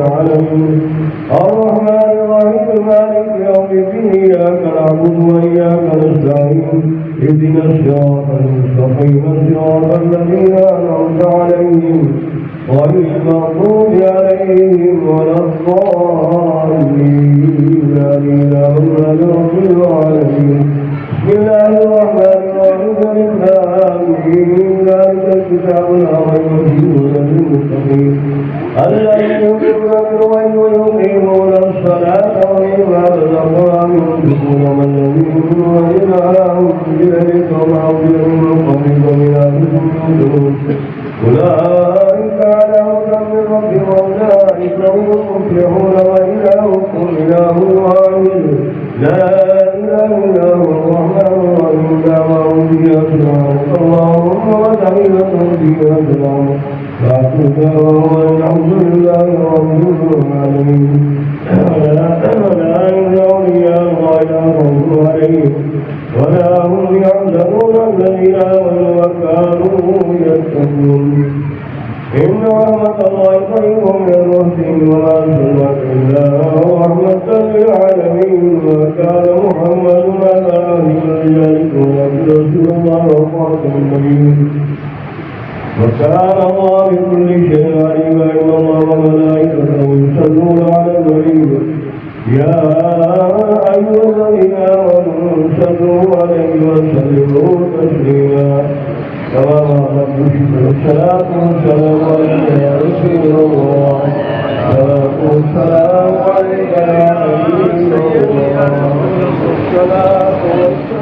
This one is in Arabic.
العالمين الرحمن الرحيم مالك يوم الدين إياك نعبد وإياك نستعين اهدنا الصراط المستقيم صراط الذين أنعمت عليهم غير المغضوب عليهم ولا الضالين آمين رب العالمين بسم الله الرحمن الرحيم ذلك الكتاب لا ريب فيه هدى للمتقين الذين يؤمنون بالغيب ويقيمون الصلاة ومما رزقناهم ينفقون والذين يؤمنون بما أنزل إليك وما أنزل من قبلك وبآخرة يؤمنون أولئك على هدى من ربهم وأولئك هم المفلحون وإلهكم إله واحد لا إله إلا هو الرحمن الرحيم دعواهم فيها سبحانك اللهم وتحيتهم فيها سلام وآخر دعواهم الحمد لله رب العالمين لا أولياء الله لا خوف عليهم ولا هم يحزنون الذين آمنوا وكانوا يتقون إن رحمة الله خير من المحسنين وما أرسلناك إلا رحمة للعالمين وكان محمد على رجالكم رسول الله وخاتم النبيين وكان الله بكل شيء عليما إن الله وملائكته يصلون على النبي يا أيها الذين آمنوا صلوا عليه وسلموا تسليما كما الصلاة والسلام عليك يا رسول الله الصلاة والسلام عليك يا حبيب الله الصلاة والسلام